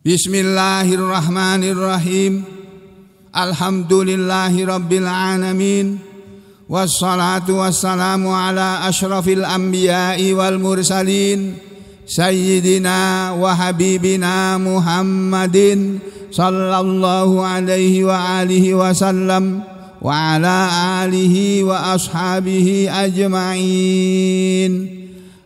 Bismillahirrahmanirrahim. Alhamdulillahi rabbil alamin. Wassalatu wassalamu ala ashrafil anbiya'i wal mursalin Sayyidina wa habibina Muhammadin sallallahu alaihi wa alihi wasallam wa ala alihi wa ashabihi ajma'in.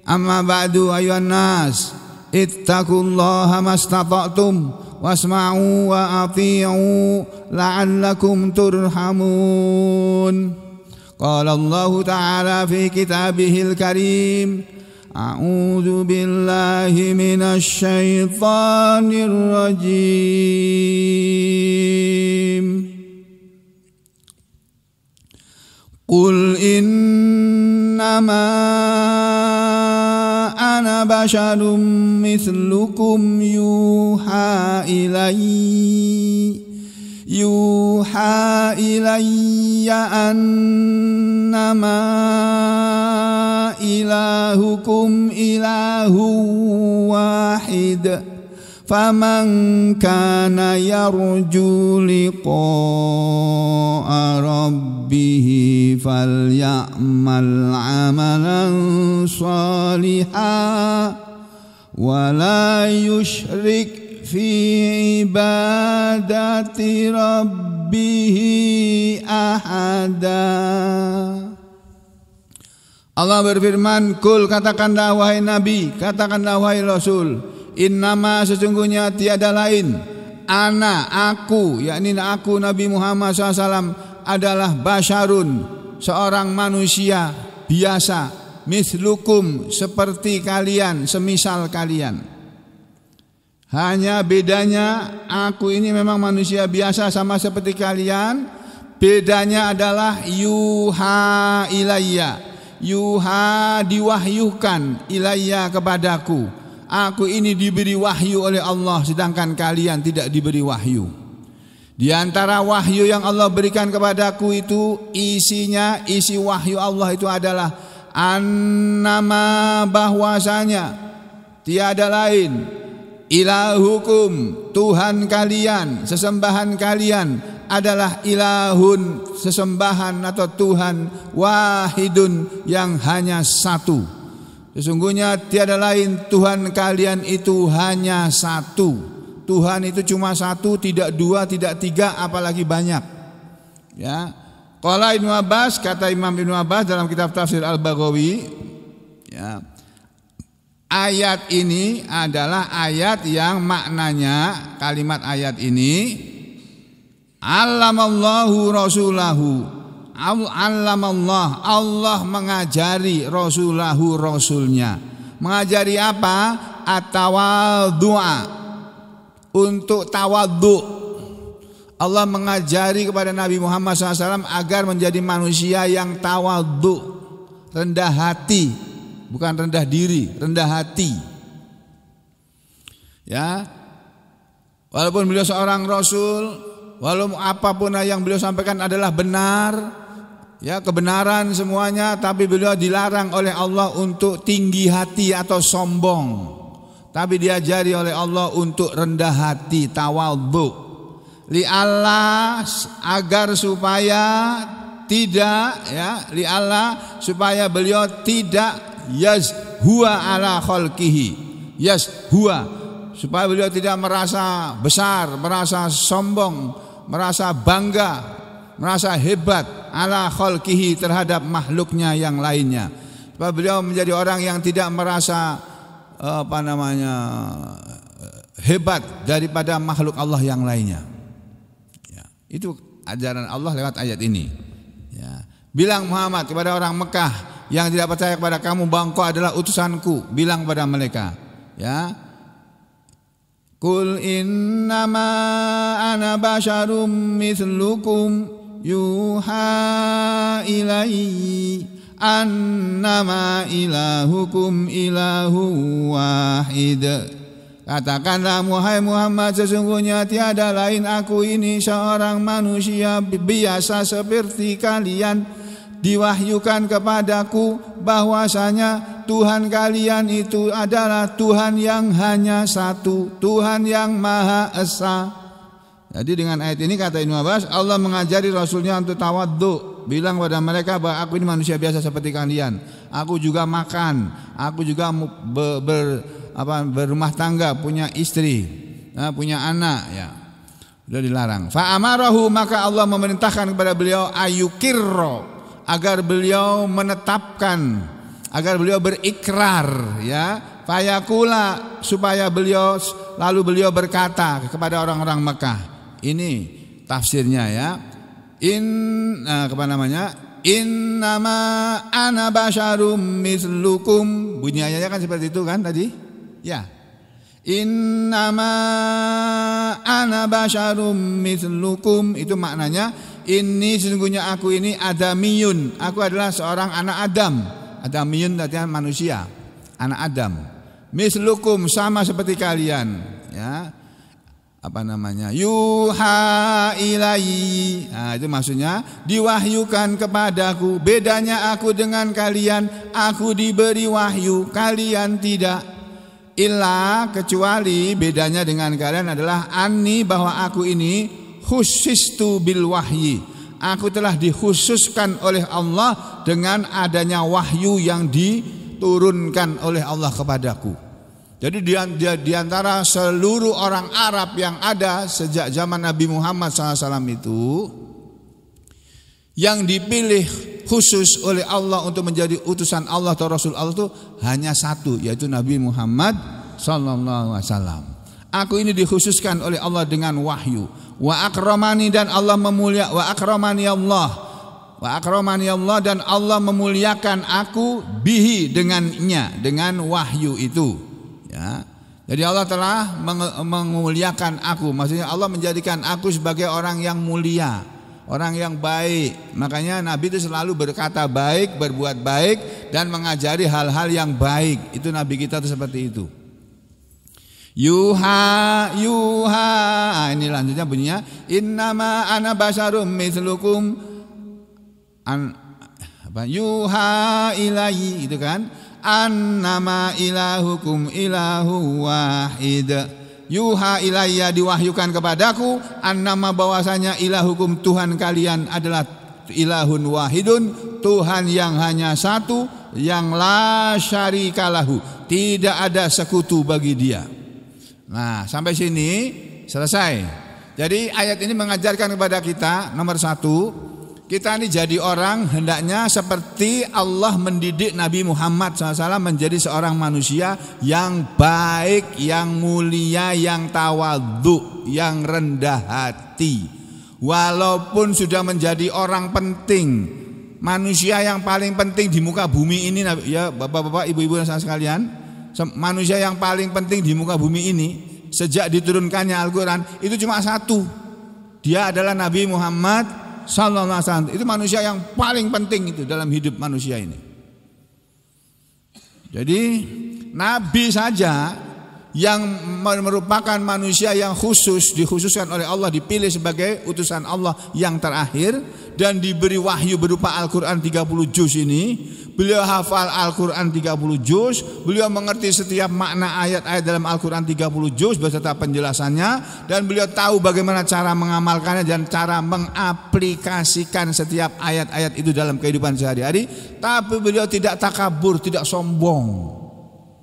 Amma ba'du ayuhan nas, ittaqullaha mastata'tum wasma'u wa ati'u la'allakum turhamun. Qala Allah ta'ala fi kitabihil karim, a'udzu billahi minasy syaithanir rajim. Qul innama ana basyarum mithlukum yuha ilayya annama ilahukum ilahu wahid faman kana yarju liqa'a rabbih falyamal amalan shalihan wa la yusyrik fi ibadati rabbih ahada. Allah berfirman, kul, katakanlah wahai Nabi, katakanlah wahai Rasul, innama, sesungguhnya tiada lain, ana, aku, yakni aku Nabi Muhammad SAW adalah basyarun, seorang manusia biasa, mislukum, seperti kalian, semisal kalian. Hanya bedanya aku ini memang manusia biasa sama seperti kalian. Bedanya adalah yuha ilayya, yuha diwahyukan, ilayya kepadaku. Aku ini diberi wahyu oleh Allah, sedangkan kalian tidak diberi wahyu. Di antara wahyu yang Allah berikan kepadaku itu isinya, isi wahyu Allah itu adalah annama, bahwasanya tiada lain, ilahukum, Tuhan kalian, sesembahan kalian adalah ilahun, sesembahan atau Tuhan, wahidun, yang hanya satu. Sesungguhnya tiada lain, Tuhan kalian itu hanya satu. Tuhan itu cuma satu, tidak dua, tidak tiga, apalagi banyak. Ya. Qala Ibnu Abbas, kata Imam Ibnu Abbas dalam kitab Tafsir Al-Baghawi, ya, ayat ini adalah ayat yang maknanya, kalimat ayat ini, allamallahu rasulahu, allamallah, Allah mengajari rasulahu, rasulnya. Mengajari apa? At-tawaddu'a, untuk tawaddu. Allah mengajari kepada Nabi Muhammad SAW agar menjadi manusia yang tawaddu, rendah hati, bukan rendah diri, rendah hati. Ya, walaupun beliau seorang rasul, walaupun apapun yang beliau sampaikan adalah benar, ya, kebenaran semuanya, tapi beliau dilarang oleh Allah untuk tinggi hati atau sombong. Tapi diajari oleh Allah untuk rendah hati, tawadhu. Li Allah, agar supaya tidak, ya, li Allah, supaya beliau tidak yazhua ala khalqihi, yazhua, supaya beliau tidak merasa besar, merasa sombong, merasa bangga, merasa hebat ala khalqihi, terhadap makhluknya yang lainnya. Supaya beliau menjadi orang yang tidak merasa hebat daripada makhluk Allah yang lainnya. Ya, itu ajaran Allah lewat ayat ini. Ya. Bilang Muhammad kepada orang Mekah yang tidak percaya kepada kamu bahwa engkau adalah utusanku, bilang kepada mereka, ya, Qul innama ana basyarum mithlukum yuha ilayya annama ilahukum ilahu wahid. Katakanlah wahai Muhammad, sesungguhnya tiada lain aku ini seorang manusia biasa seperti kalian. Diwahyukan kepadaku bahwasanya Tuhan kalian itu adalah Tuhan yang hanya satu, Tuhan yang Maha Esa. Jadi dengan ayat ini kata Ibnu Abbas, Allah mengajari Rasulnya untuk tawadhu, bilang pada mereka bahwa aku ini manusia biasa seperti kalian. Aku juga makan, aku juga berumah tangga, punya istri, punya anak, ya. Sudah dilarang. Fa amarahu, maka Allah memerintahkan kepada beliau ayukirro, agar beliau menetapkan, agar beliau berikrar, ya. Fayakula, supaya beliau berkata kepada orang-orang Mekah. Ini tafsirnya, ya. Innama ana basyarum mislukum. Bunyi ayatnya kan seperti itu kan tadi? Ya. Innama ana basyarum mislukum, itu maknanya ini sesungguhnya aku ini adamiyun. Aku adalah seorang anak Adam. Adamiyun artinya manusia, anak Adam. Mislukum, sama seperti kalian, ya. Yuha ilai. Nah, itu maksudnya diwahyukan kepadaku. Bedanya aku dengan kalian, aku diberi wahyu, kalian tidak. Illa, kecuali bedanya dengan kalian adalah anni, bahwa aku ini khusistu bil wahyi. Aku telah dikhususkan oleh Allah dengan adanya wahyu yang diturunkan oleh Allah kepadaku. Jadi di antara seluruh orang Arab yang ada sejak zaman Nabi Muhammad SAW itu, yang dipilih khusus oleh Allah untuk menjadi utusan Allah atau Rasul Allah itu hanya satu, yaitu Nabi Muhammad SAW. Aku ini dikhususkan oleh Allah dengan wahyu. Wa akramani, dan Allah memulia. Wa akramani Allah, dan Allah memuliakan aku bihi, dengannya, dengan wahyu itu. Ya. Jadi Allah telah memuliakan aku. Maksudnya Allah menjadikan aku sebagai orang yang mulia, orang yang baik. Makanya Nabi itu selalu berkata baik, berbuat baik, dan mengajari hal-hal yang baik. Itu Nabi kita itu seperti itu. Yuha. Ini lanjutnya bunyinya, innama ana basyarum mislukum yuha ilai, itu kan. Annama ilahukum ilahu wahid. Yuha ilayya, diwahyukan kepadaku, annama, bahwasanya ilahukum, Tuhan kalian adalah ilahun wahidun, Tuhan yang hanya satu, yang la syarikalahu, tidak ada sekutu bagi dia. Nah, sampai sini selesai. Jadi ayat ini mengajarkan kepada kita, nomor satu, kita ini jadi orang hendaknya seperti Allah mendidik Nabi Muhammad SAW menjadi seorang manusia yang baik, yang mulia, yang tawadhu, yang rendah hati. Walaupun sudah menjadi orang penting, manusia yang paling penting di muka bumi ini, ya bapak-bapak, ibu-ibu dan sekalian, manusia yang paling penting di muka bumi ini sejak diturunkannya Al-Quran itu cuma satu. Dia adalah Nabi Muhammad Sallallahu Alaihi Wasallam. Itu manusia yang paling penting itu dalam hidup manusia ini. Jadi Nabi saja yang merupakan manusia yang khusus, dikhususkan oleh Allah, dipilih sebagai utusan Allah yang terakhir, dan diberi wahyu berupa Al-Quran 30 juz ini. Beliau hafal Al-Quran 30 juz, beliau mengerti setiap makna ayat-ayat dalam Al-Quran 30 juz beserta penjelasannya, dan beliau tahu bagaimana cara mengamalkannya dan cara mengaplikasikan setiap ayat-ayat itu dalam kehidupan sehari-hari. Tapi beliau tidak takabur, tidak sombong.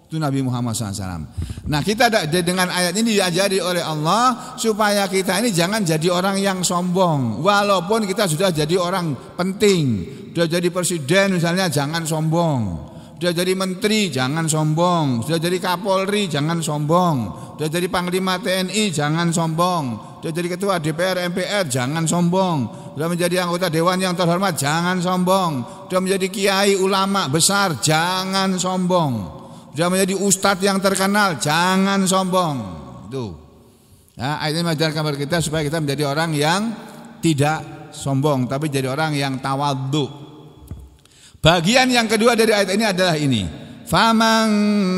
Itu Nabi Muhammad SAW. Nah, kita dengan ayat ini diajari oleh Allah supaya kita ini jangan jadi orang yang sombong. Walaupun kita sudah jadi orang penting, sudah jadi presiden misalnya, jangan sombong. Sudah jadi menteri, jangan sombong. Sudah jadi Kapolri, jangan sombong. Sudah jadi Panglima TNI, jangan sombong. Sudah jadi Ketua DPR MPR, jangan sombong. Sudah menjadi anggota Dewan yang terhormat, jangan sombong. Sudah menjadi kiai ulama besar, jangan sombong. Sudah menjadi ustadz yang terkenal, jangan sombong. Itu. Ya, ayat ini mengajarkan kepada kita supaya kita menjadi orang yang tidak sombong, tapi jadi orang yang tawadhu. Bagian yang kedua dari ayat ini adalah ini. Faman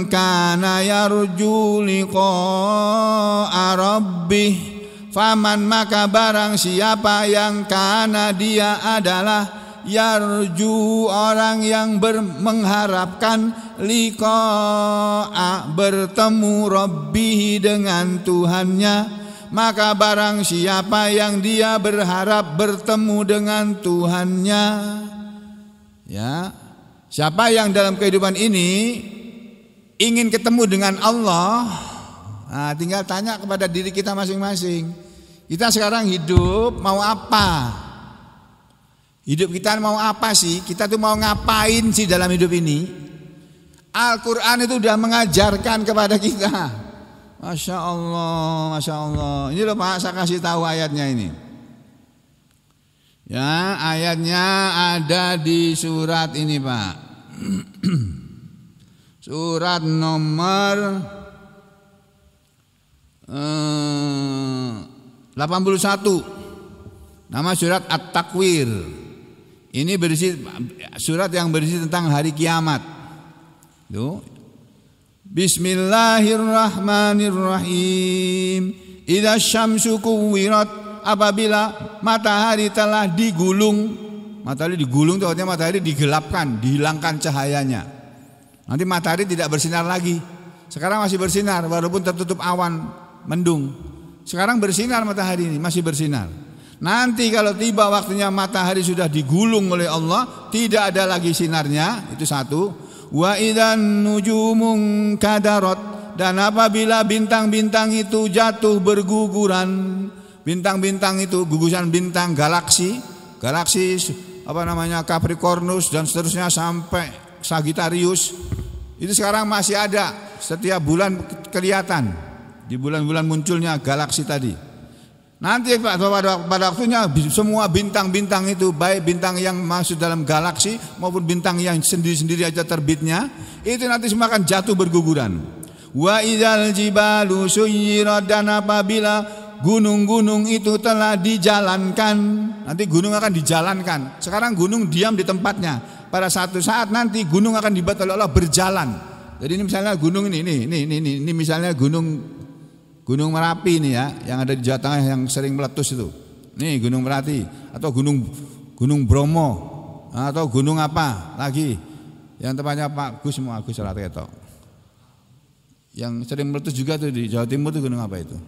kana yarju liqa'a rabbih, faman, maka barang siapa yang kana dia adalah yarju orang yang mengharapkan liqa'a bertemu rabbih dengan Tuhannya, maka barang siapa yang dia berharap bertemu dengan Tuhannya, ya, siapa yang dalam kehidupan ini ingin ketemu dengan Allah, nah, tinggal tanya kepada diri kita masing-masing. Kita sekarang hidup mau apa? Hidup kita mau apa sih? Kita tuh mau ngapain sih dalam hidup ini? Al-Quran itu sudah mengajarkan kepada kita. Masya Allah, Masya Allah. Ini loh Pak, saya kasih tahu ayatnya ini. Ya, ayatnya ada di surat ini Pak. Surat nomor 81. Nama surat At-Takwir. Ini berisi surat yang berisi tentang hari kiamat. Tuh. Bismillahirrahmanirrahim. Idza syamsu kuwirat, apabila matahari telah digulung. Matahari digulung itu artinya matahari digelapkan, dihilangkan cahayanya. Nanti matahari tidak bersinar lagi. Sekarang masih bersinar walaupun tertutup awan mendung. Sekarang bersinar matahari ini, masih bersinar. Nanti kalau tiba waktunya matahari sudah digulung oleh Allah, tidak ada lagi sinarnya, itu satu. Wa idzan nujumun kadarat, dan apabila bintang-bintang itu jatuh berguguran. Bintang-bintang itu gugusan bintang galaksi apa namanya Capricornus dan seterusnya sampai Sagittarius. Itu sekarang masih ada, setiap bulan kelihatan. Di bulan-bulan munculnya galaksi tadi. Nanti pada waktunya semua bintang-bintang itu, baik bintang yang masuk dalam galaksi maupun bintang yang sendiri-sendiri aja terbitnya, itu nanti semua akan jatuh berguguran. Wa idzal jibalu suyirat, dan apabila gunung-gunung itu telah dijalankan. Nanti gunung akan dijalankan. Sekarang gunung diam di tempatnya. Pada satu saat nanti gunung akan dibuat oleh Allah berjalan. Jadi ini misalnya gunung ini misalnya Gunung Merapi ini ya, yang ada di Jawa Tengah yang sering meletus itu. Nih Gunung Merapi atau Gunung Bromo atau gunung apa lagi yang tempatnya Pak Gus mau Agus Rateto. Yang sering meletus juga tuh di Jawa Timur tuh gunung apa itu?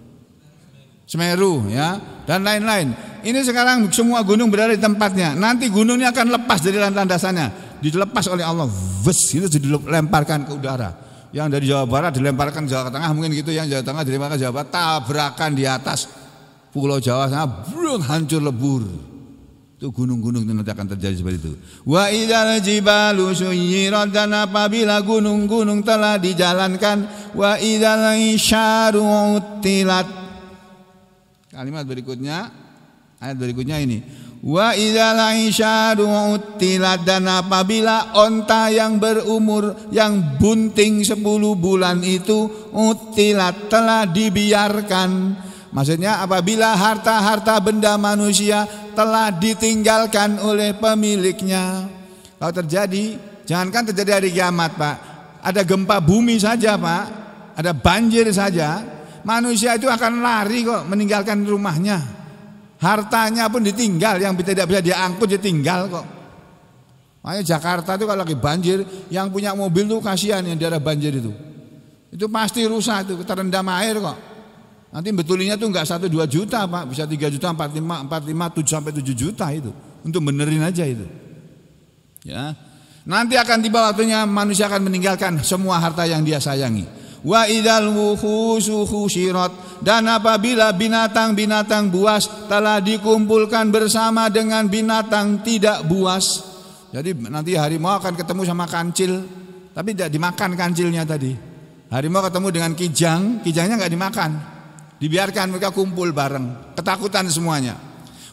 Semeru ya, dan lain-lain. Ini sekarang semua gunung berada di tempatnya. Nanti gunungnya akan lepas dari landasannya, dilepas oleh Allah. Itu dilemparkan ke udara. Yang dari Jawa Barat dilemparkan Jawa Tengah mungkin gitu, yang Jawa Tengah dilemparkan Jawa Barat, tabrakan di atas pulau Jawa sana, hancur lebur. Itu gunung-gunung itu nanti akan terjadi seperti itu. Wa idzal jibalu suyirat, dan apabila gunung-gunung telah dijalankan. Wa idzal isyaru utilat. Kalimat berikutnya, ayat berikutnya ini. Wa idzal isyaru utilat, dan apabila onta yang berumur yang bunting 10 bulan itu utilat, telah dibiarkan. Maksudnya apabila harta-harta benda manusia telah ditinggalkan oleh pemiliknya. Kalau terjadi, jangankan terjadi hari kiamat Pak, ada gempa bumi saja Pak, ada banjir saja, manusia itu akan lari kok meninggalkan rumahnya. Hartanya pun ditinggal, yang tidak bisa diangkut ditinggal kok. Makanya Jakarta itu kalau lagi banjir, yang punya mobil tuh kasihan yang daerah banjir itu. Itu pasti rusak itu, terendam air kok. Nanti betulinya tuh enggak 1-2 juta Pak, bisa 3 juta, 4, 5, 7 sampai 7 juta itu. Untuk benerin aja itu. Ya. Nanti akan tiba waktunya manusia akan meninggalkan semua harta yang dia sayangi. Wa idzal wuhusu husyirat, dan apabila binatang-binatang buas telah dikumpulkan bersama dengan binatang tidak buas. Jadi nanti harimau akan ketemu sama kancil, tapi tidak dimakan kancilnya tadi. Harimau ketemu dengan kijangnya enggak dimakan. Dibiarkan mereka kumpul bareng, ketakutan semuanya.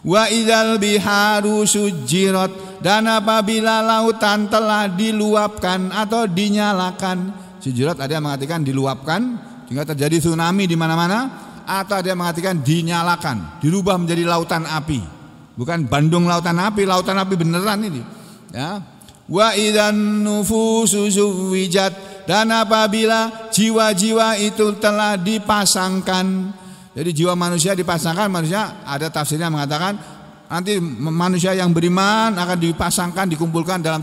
Wa idzal biharu sujirat, dan apabila lautan telah diluapkan atau dinyalakan. Sujirat ada yang mengatakan diluapkan sehingga terjadi tsunami di mana-mana, atau ada yang mengatakan dinyalakan, dirubah menjadi lautan api. Bukan Bandung lautan api beneran ini. Ya. Wa idzan nufusu zuwijat, dan apabila jiwa-jiwa itu telah dipasangkan. Jadi jiwa manusia dipasangkan, manusia ada tafsirnya mengatakan nanti manusia yang beriman akan dipasangkan, dikumpulkan dalam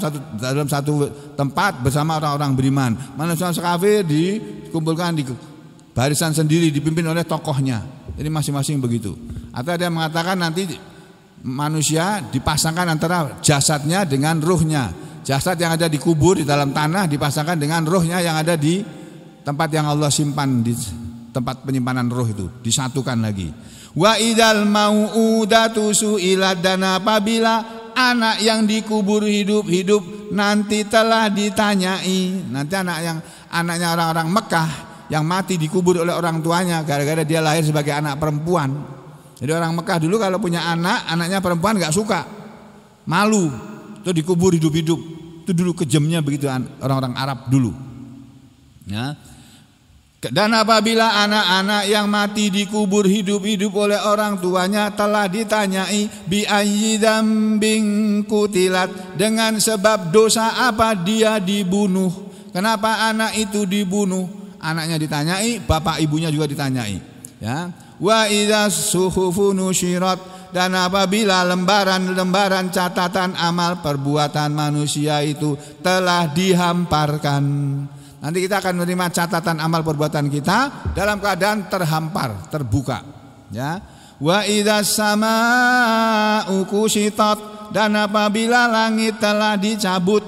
satu tempat bersama orang-orang beriman. Manusia kafir dikumpulkan di barisan sendiri, dipimpin oleh tokohnya. Jadi masing-masing begitu. Atau ada yang mengatakan nanti manusia dipasangkan antara jasadnya dengan ruhnya. Jasad yang ada di kubur di dalam tanah dipasangkan dengan ruhnya yang ada di tempat yang Allah simpan, di tempat penyimpanan ruh itu, disatukan lagi. Wa idal mau'udatu su'ilat, dan apabila anak yang dikubur hidup-hidup nanti telah ditanyai. Nanti anaknya orang-orang Mekah yang mati dikubur oleh orang tuanya gara-gara dia lahir sebagai anak perempuan. Jadi orang Mekah dulu kalau punya anaknya perempuan enggak suka, malu, itu dikubur hidup-hidup. Itu dulu kejamnya begitu orang-orang Arab dulu. Ya. Dan apabila anak-anak yang mati dikubur hidup-hidup oleh orang tuanya telah ditanyai bi ayyi dzambin qutilat, dengan sebab dosa apa dia dibunuh. Kenapa anak itu dibunuh? Anaknya ditanyai, bapak ibunya juga ditanyai. Ya. Wa idzas suhufu nusyirat, dan apabila lembaran-lembaran catatan amal perbuatan manusia itu telah dihamparkan. Nanti kita akan menerima catatan amal perbuatan kita dalam keadaan terhampar, terbuka. Ya. Wa idzas samaa'u kushitat, dan apabila langit telah dicabut,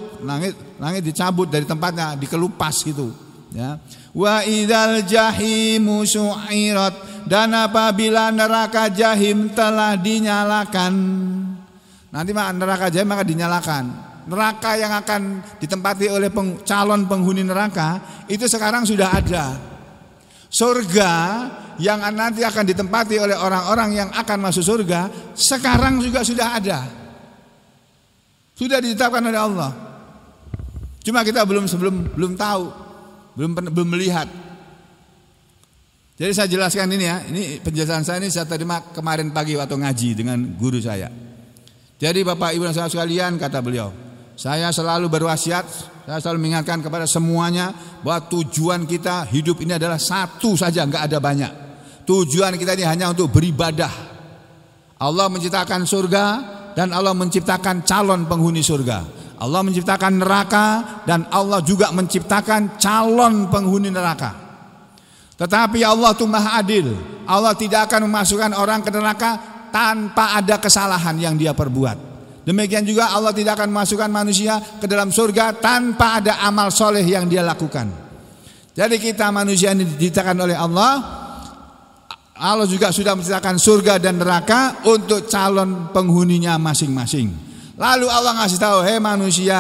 langit dicabut dari tempatnya, dikelupas gitu. Ya. Wa idzal jahimu su'irat, dan apabila neraka jahim telah dinyalakan. Nanti neraka jahim akan dinyalakan. Neraka yang akan ditempati oleh calon penghuni neraka itu sekarang sudah ada. Surga yang nanti akan ditempati oleh orang-orang yang akan masuk surga sekarang juga sudah ada. Sudah ditetapkan oleh Allah. Cuma kita belum tahu, belum melihat. Jadi saya jelaskan ini ya, ini penjelasan saya ini saya terima kemarin pagi waktu ngaji dengan guru saya. Jadi Bapak Ibu dan saudara sekalian, kata beliau, saya selalu berwasiat, saya selalu mengingatkan kepada semuanya bahwa tujuan kita hidup ini adalah satu saja, enggak ada banyak. Tujuan kita ini hanya untuk beribadah. Allah menciptakan surga dan Allah menciptakan calon penghuni surga. Allah menciptakan neraka dan Allah juga menciptakan calon penghuni neraka. Tetapi Allah itu Maha Adil. Allah tidak akan memasukkan orang ke neraka tanpa ada kesalahan yang dia perbuat. Demikian juga Allah tidak akan memasukkan manusia ke dalam surga tanpa ada amal soleh yang dia lakukan. Jadi kita manusia ini diciptakan oleh Allah. Allah juga sudah menciptakan surga dan neraka untuk calon penghuninya masing-masing. Lalu Allah ngasih tahu, hei manusia,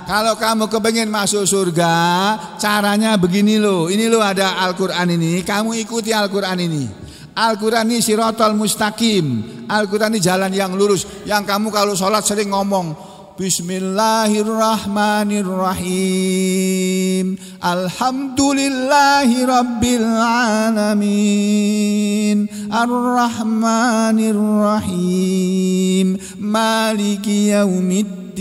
kalau kamu kepengen masuk surga, caranya begini loh. Ini loh ada Al-Quran ini, kamu ikuti Al-Quran ini. Al-Quran ini siratal mustaqim. Al-Quran ini jalan yang lurus. Yang kamu kalau sholat sering ngomong Bismillahirrahmanirrahim, Alhamdulillahi Rabbil Alamin, Ar-Rahmanirrahim, Maliki Yaumiddin,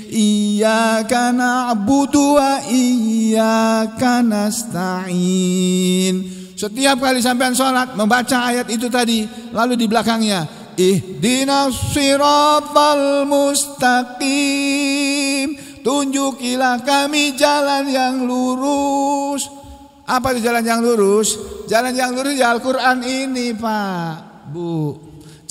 Iyyaka na'budu wa iyyaka nasta'in. Setiap kali sampean sholat membaca ayat itu tadi, lalu di belakangnya Ihdinas siratal mustaqim, tunjukilah kami jalan yang lurus. Apa itu jalan yang lurus? Jalan yang lurus ya Al-Quran ini Pak, Bu.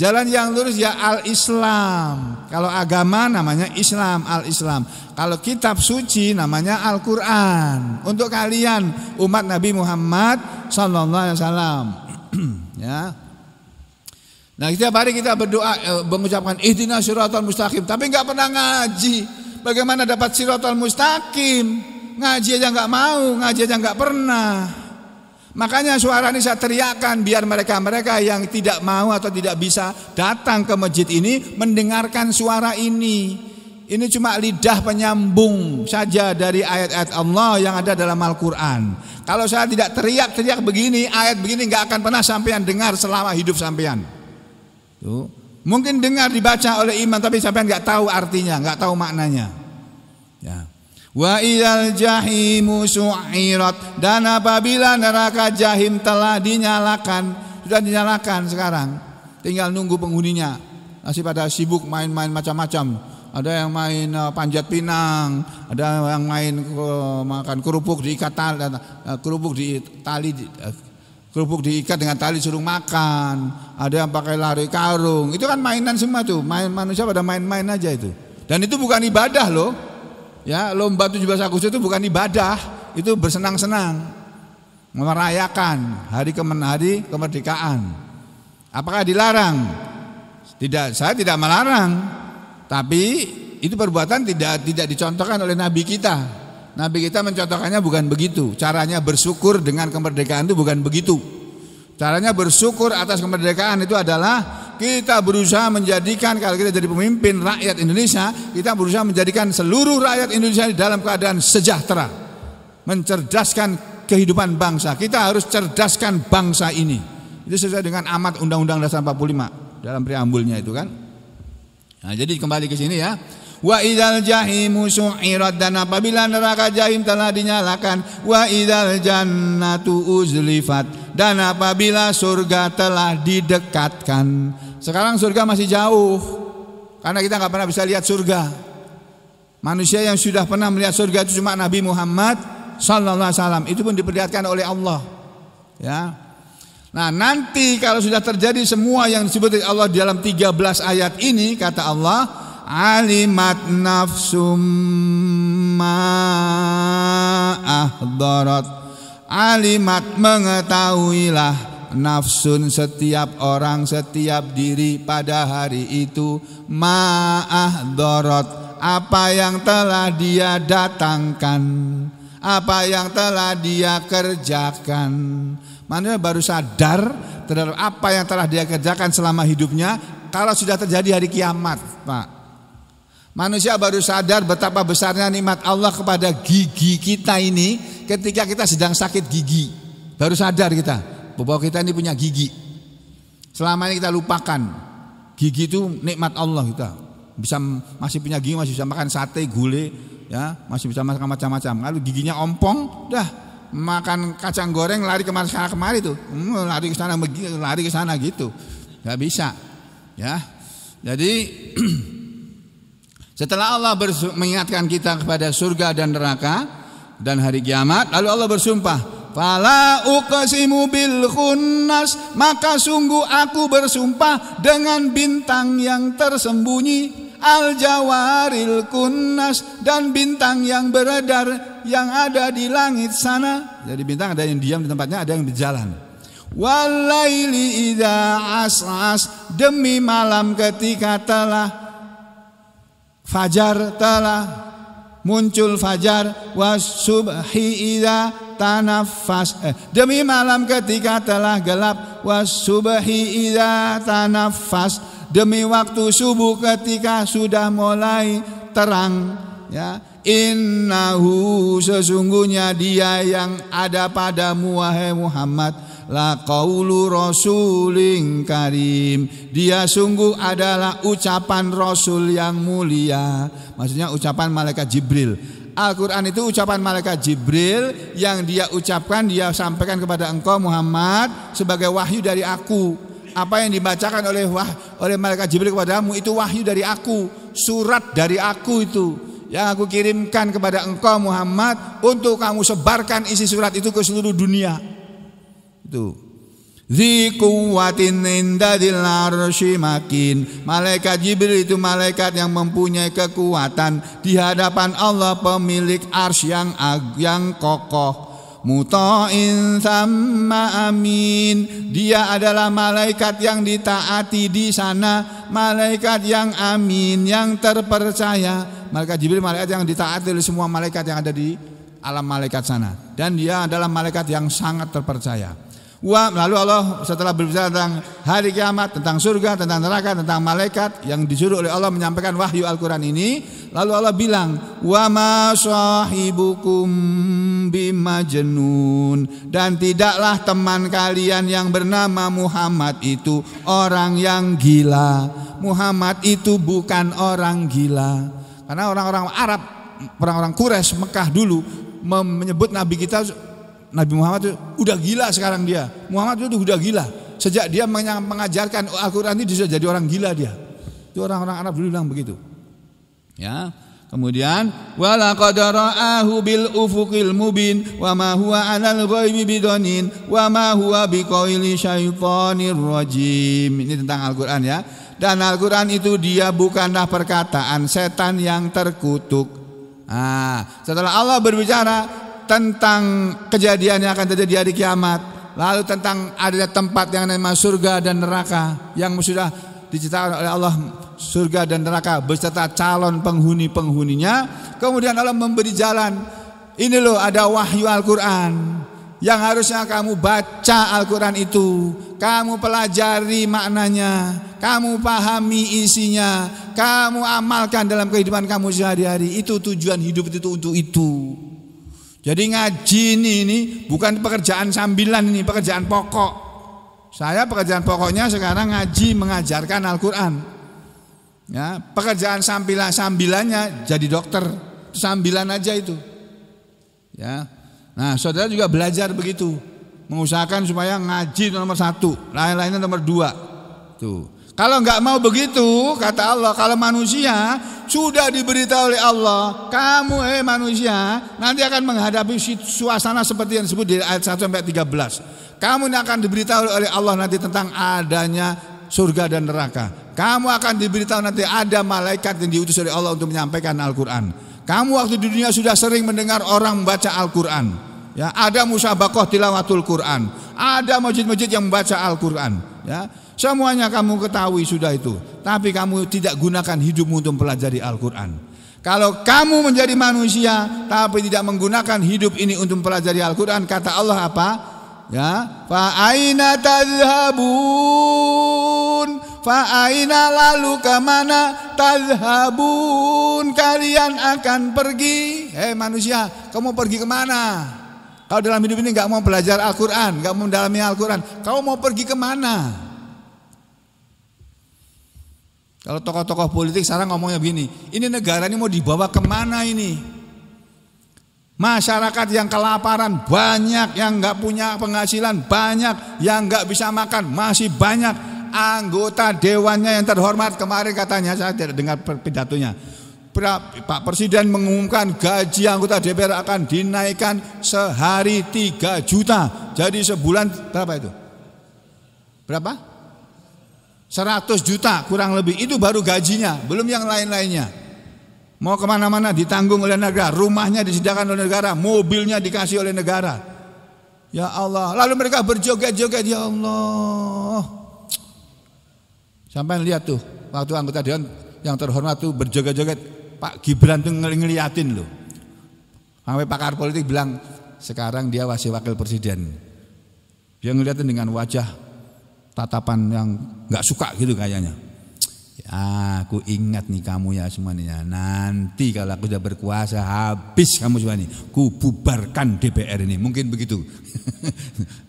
Jalan yang lurus ya Al-Islam. Kalau agama namanya Islam, Al-Islam. Kalau kitab suci namanya Al-Quran. Untuk kalian umat Nabi Muhammad sallallahu alaihi wasallam. Ya. Nah, setiap hari kita berdoa mengucapkan ihdinas siratal mustaqim, tapi enggak pernah ngaji. Bagaimana dapat siratal mustaqim? Ngaji aja enggak mau, ngaji aja enggak pernah. Makanya suara ini saya teriakkan biar mereka-mereka yang tidak mau atau tidak bisa datang ke masjid ini mendengarkan suara ini. Ini cuma lidah penyambung saja dari ayat-ayat Allah yang ada dalam Al-Quran. Kalau saya tidak teriak-teriak begini, ayat begini enggak akan pernah sampean dengar selama hidup sampean. Tuh. Mungkin dengar dibaca oleh imam tapi sampean enggak tahu artinya, enggak tahu maknanya. Ya. Wa idzal jahimu su'irat, dan apabila neraka jahim telah dinyalakan, sudah dinyalakan sekarang. tinggal nunggu penghuninya. Masih pada sibuk main-main macam-macam. Ada yang main panjat pinang, ada yang main makan kerupuk diikat tali, kerupuk diikat dengan tali suruh makan. Ada yang pakai lari karung. Itu kan mainan semua tuh. Manusia pada main-main aja itu. Dan itu bukan ibadah loh. Ya, lomba 17 Agustus itu bukan ibadah, itu bersenang-senang, merayakan hari kemerdekaan. Apakah dilarang? Tidak, saya tidak melarang. Tapi itu perbuatan tidak dicontohkan oleh Nabi kita. Nabi kita mencontohkannya bukan begitu. Caranya bersyukur dengan kemerdekaan itu bukan begitu. Caranya bersyukur atas kemerdekaan itu adalah kita berusaha menjadikan, kalau kita jadi pemimpin rakyat Indonesia, kita berusaha menjadikan seluruh rakyat Indonesia dalam keadaan sejahtera, mencerdaskan kehidupan bangsa. Kita harus cerdaskan bangsa ini. Itu sesuai dengan amat Undang-Undang Dasar 45 dalam preambulnya itu kan. Nah, jadi kembali ke sini ya. Wa idzal jahimu su'irat, dan apabila neraka jahim telah dinyalakan, wa idzal jannatu uzlifat, dan apabila surga telah didekatkan. Sekarang surga masih jauh, karena kita nggak pernah bisa lihat surga. Manusia yang sudah pernah melihat surga itu cuma Nabi Muhammad sallallahu alaihi wasallam. Itu pun diperlihatkan oleh Allah. Ya. Nah, nanti kalau sudah terjadi semua yang disebut oleh Allah dalam 13 ayat ini, kata Allah, alimat nafsum ma ahdarat. Alimat, mengetahuilah, nafsun, setiap orang, setiap diri pada hari itu, ma ahdarat, apa yang telah dia datangkan, apa yang telah dia kerjakan. Manusia baru sadar terhadap apa yang telah dia kerjakan selama hidupnya kalau sudah terjadi hari kiamat, Pak. Manusia baru sadar betapa besarnya nikmat Allah kepada gigi kita ini ketika kita sedang sakit gigi. Baru sadar kita bahwa kita ini punya gigi. Selama ini kita lupakan. Gigi itu nikmat Allah kita. Masih punya gigi, masih bisa makan sate, gulai, ya, masih bisa makan macam-macam. Lalu giginya ompong, dah makan kacang goreng lari kemari tuh, lari ke sana gitu, nggak bisa, ya. Jadi setelah Allah mengingatkan kita kepada surga dan neraka dan hari kiamat, lalu Allah bersumpah, fala uqsimu bil khunnas, maka sungguh aku bersumpah dengan bintang yang tersembunyi, al jawaril kunnas, dan bintang yang beredar yang ada di langit sana. Jadi bintang ada yang diam di tempatnya, ada yang berjalan. Walaili idza as'as, demi malam ketika telah fajar, telah muncul fajar. Wasubhi idza tanaffas, demi malam ketika telah gelap. Wasubhi idza tanaffas, demi waktu subuh ketika sudah mulai terang, ya. Innahu, sesungguhnya dia yang ada padamu wahai Muhammad, la qaulu rasulin karim, dia sungguh adalah ucapan Rasul yang mulia. Maksudnya ucapan malaikat Jibril. Al-Quran itu ucapan malaikat Jibril yang dia ucapkan, dia sampaikan kepada engkau Muhammad sebagai wahyu dari aku. Apa yang dibacakan oleh malaikat Jibril kepadamu itu wahyu dari aku, surat dari aku itu yang aku kirimkan kepada engkau Muhammad untuk kamu sebarkan isi surat itu ke seluruh dunia. Itu Dzi quwwatin inda dzil arsy makin, malaikat Jibril itu malaikat yang mempunyai kekuatan di hadapan Allah pemilik arsy yang kokoh. Muta'in sama amin, dia adalah malaikat yang ditaati di sana, malaikat yang amin, yang terpercaya. Malaikat Jibril malaikat yang ditaati oleh semua malaikat yang ada di alam malaikat sana, dan dia adalah malaikat yang sangat terpercaya. Lalu Allah setelah berbicara tentang hari kiamat, tentang surga, tentang neraka, tentang malaikat yang disuruh oleh Allah menyampaikan wahyu Al-Quran ini, lalu Allah bilang, wa ma sahibukum bimajnun, dan tidaklah teman kalian yang bernama Muhammad itu orang yang gila. Muhammad itu bukan orang gila. Karena orang-orang Arab, orang-orang Quraisy Mekah dulu menyebut Nabi kita, Nabi Muhammad itu udah gila sekarang dia. Muhammad itu udah gila. Sejak dia mengajarkan Al-Quran ini, dia sudah jadi orang gila dia. Itu orang-orang Arab dulu bilang begitu. Ya. Kemudian walaqad ra'ahu bil ufuqil mubin wa ma huwa 'alal ghaibi bidanin wa ma huwa biqauli syaitonir rajim. Ini tentang Al-Qur'an ya. Dan Al-Qur'an itu dia bukanlah perkataan setan yang terkutuk. Setelah Allah berbicara tentang kejadian yang akan terjadi di hari kiamat, lalu tentang adanya tempat yang namanya surga dan neraka yang sudah diceritakan oleh Allah, surga dan neraka beserta calon penghuni-penghuninya. Kemudian Allah memberi jalan. Ini loh, ada wahyu Al-Quran yang harusnya kamu baca Al-Quran itu, kamu pelajari maknanya, kamu pahami isinya, kamu amalkan dalam kehidupan kamu sehari-hari. Itu tujuan hidup itu untuk itu. Jadi ngaji ini bukan pekerjaan sambilan, ini pekerjaan pokok. Saya pekerjaan pokoknya sekarang ngaji, mengajarkan Al-Quran. Ya, pekerjaan sambilannya jadi dokter, sambilan aja itu. Ya, nah saudara juga belajar begitu, mengusahakan supaya ngaji nomor 1, lain-lainnya nomor 2. Tuh, kalau nggak mau begitu, kata Allah, kalau manusia sudah diberitahu oleh Allah, kamu manusia nanti akan menghadapi suasana seperti yang disebut di ayat 1 sampai 13. Kamu akan diberitahu oleh Allah nanti tentang adanya surga dan neraka. Kamu akan diberitahu nanti ada malaikat yang diutus oleh Allah untuk menyampaikan Al-Quran. Kamu waktu di dunia sudah sering mendengar orang membaca Al-Quran. Ya, ada musabaqah tilawatul Quran, ada masjid-masjid yang membaca Al-Quran. Ya, semuanya kamu ketahui sudah itu. Tapi kamu tidak gunakan hidupmu untuk mempelajari Al-Quran. Kalau kamu menjadi manusia tapi tidak menggunakan hidup ini untuk mempelajari Al-Quran, kata Allah apa? Ya, fa aina tadhhabun, fa aina, lalu kemana, tadhhabun, kalian akan pergi. Manusia, kamu pergi kemana? Kalau dalam hidup ini nggak mau belajar Al-Quran, nggak mau mendalami Al-Quran, kamu mau pergi kemana? Kalau tokoh-tokoh politik sekarang ngomongnya begini, ini negara ini mau dibawa kemana ini? Masyarakat yang kelaparan banyak, yang nggak punya penghasilan banyak, yang nggak bisa makan masih banyak. Anggota dewannya yang terhormat kemarin katanya, saya tidak dengar pidatonya, Pak Presiden mengumumkan gaji anggota DPR akan dinaikkan sehari 3 juta. Jadi sebulan berapa itu? Berapa? 100 juta kurang lebih. Itu baru gajinya, belum yang lain-lainnya. Mau kemana-mana ditanggung oleh negara, rumahnya disediakan oleh negara, mobilnya dikasih oleh negara. Ya Allah, lalu mereka berjoget-joget, ya Allah. Sampai lihat tuh, waktu anggota dewan yang terhormat tuh berjoget-joget, Pak Gibran tuh ngeliatin loh. Sampai pakar politik bilang, sekarang dia masih wakil presiden. Dia ngeliatin dengan wajah tatapan yang nggak suka gitu kayaknya. Aku ingat nih kamu ya semuanya. Nanti kalau aku sudah berkuasa, habis kamu semua nih. Ku bubarkan DPR ini. Mungkin begitu.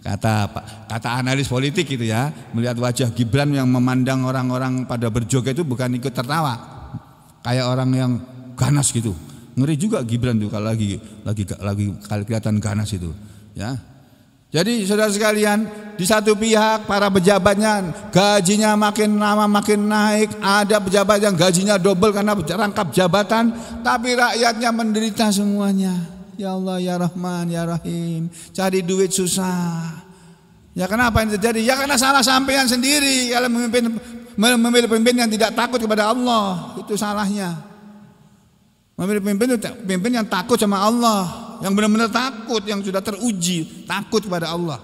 kata analis politik gitu ya. Melihat wajah Gibran yang memandang orang-orang pada berjoget itu bukan ikut tertawa. Kayak orang yang ganas gitu. Ngeri juga Gibran tuh kalau lagi kelihatan ganas itu. Ya. Jadi saudara sekalian, di satu pihak para pejabatnya gajinya makin lama makin naik, ada pejabat yang gajinya double karena rangkap jabatan, tapi rakyatnya menderita semuanya. Ya Allah, ya Rahman, ya Rahim, cari duit susah. Ya kenapa ini terjadi? Ya karena salah sampean sendiri. Kalau memilih pemimpin yang tidak takut kepada Allah, itu salahnya. Memilih pemimpin yang takut sama Allah, yang benar-benar takut, yang sudah teruji takut kepada Allah.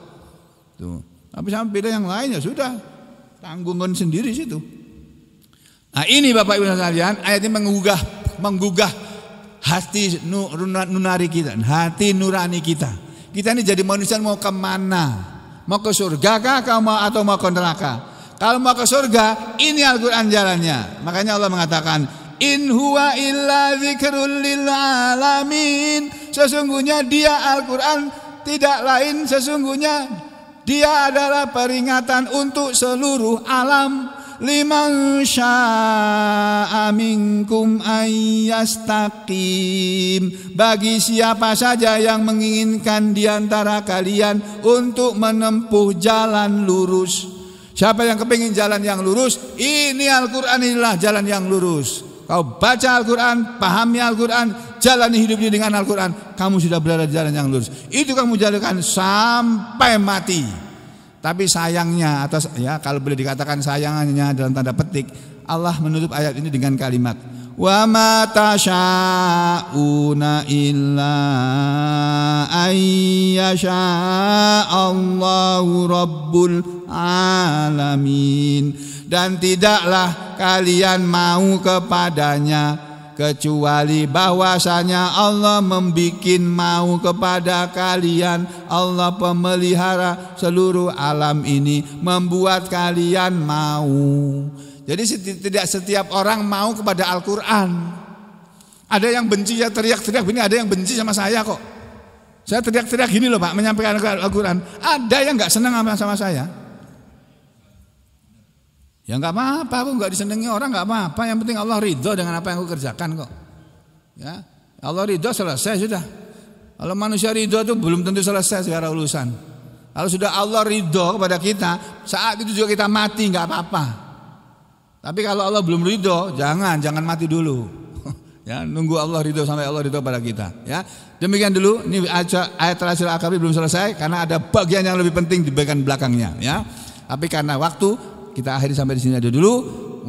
Tuh. Tapi sama beda yang lain ya sudah, tanggungan sendiri situ. Nah ini Bapak Ibu sekalian, ayat ini menggugah hati nurani kita, hati nurani kita. Kita ini jadi manusia mau kemana? Mau ke surga kah atau mau ke neraka? Kalau mau ke surga, ini Al-Quran jalannya. Makanya Allah mengatakan, in huwa illa dzikrul lil alamin. Sesungguhnya dia Al-Quran tidak lain, sesungguhnya dia adalah peringatan untuk seluruh alam. Liman syaa minkum ayyastaqim, bagi siapa saja yang menginginkan di antara kalian untuk menempuh jalan lurus. Siapa yang kepingin jalan yang lurus, ini Al-Quran, inilah jalan yang lurus. Kau baca Al-Quran, pahami Al-Quran, jalani hidupnya dengan Al-Quran, kamu sudah berada di jalan yang lurus. Itu kamu jalankan sampai mati. Tapi sayangnya, atas ya kalau boleh dikatakan sayangnya dalam tanda petik, Allah menutup ayat ini dengan kalimat wa ma tasyauna illa ayyasha Allahu rabbul alamin. Dan tidaklah kalian mau kepadanya kecuali bahwasanya Allah membikin mau kepada kalian. Allah pemelihara seluruh alam ini, membuat kalian mau. Jadi tidak setiap orang mau kepada Al-Quran. Ada yang benci, ya teriak-teriak begini, ada yang benci sama saya kok. Saya teriak-teriak gini loh Pak, menyampaikan Al-Quran. Ada yang gak senang sama saya. Ya gak apa-apa, aku gak disenangi orang gak apa-apa. Yang penting Allah ridho dengan apa yang aku kerjakan kok. Ya, Allah ridho selesai sudah. Kalau manusia ridho itu belum tentu selesai segala urusan. Kalau sudah Allah ridho kepada kita, saat itu juga kita mati gak apa-apa. Tapi kalau Allah belum ridho, jangan mati dulu. Ya, nunggu Allah ridho sampai Allah ridho pada kita. Ya, demikian dulu. Ini ayat terakhir Al-Kahfi belum selesai karena ada bagian yang lebih penting di bagian belakangnya. Ya, tapi karena waktu kita akhiri sampai di sini aja dulu.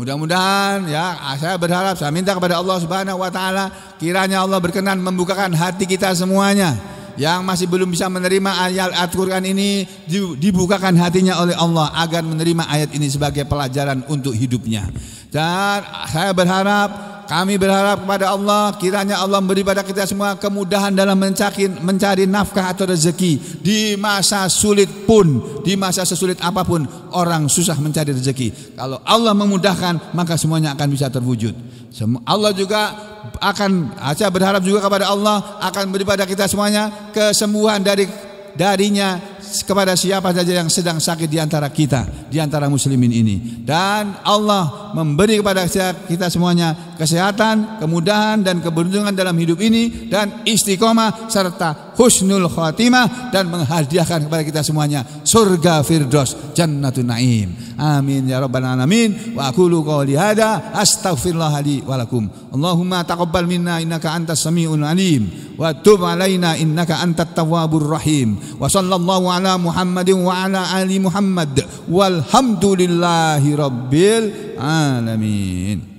Mudah-mudahan ya, saya berharap, saya minta kepada Allah Subhanahu Wa Taala kiranya Allah berkenan membukakan hati kita semuanya. Yang masih belum bisa menerima ayat Al-Quran ini, dibukakan hatinya oleh Allah agar menerima ayat ini sebagai pelajaran untuk hidupnya. Dan saya berharap, kami berharap kepada Allah kiranya Allah memberi pada kita semua kemudahan dalam mencari nafkah atau rezeki di masa sulit pun, di masa sesulit apapun orang susah mencari rezeki. Kalau Allah memudahkan, maka semuanya akan bisa terwujud. Allah juga saya berharap juga kepada Allah akan beri pada kita semuanya kesembuhan darinya kepada siapa saja yang sedang sakit di antara kita, di antara muslimin ini. Dan Allah memberi kepada kita semuanya kesehatan, kemudahan dan keberuntungan dalam hidup ini, dan istiqomah serta husnul khatimah, dan menghadiahkan kepada kita semuanya surga firdaus jannatun naim. Amin ya rabbal alamin. Wa aqulu qouli hada astaghfirullah li wa lakum. Allahumma taqabbal minna innaka antas samiul alim wa tub alaina innaka antat tawwabur rahim. Wa sallallahu ala Muhammadin wa ala ali Muhammad walhamdulillahi rabbil alamin.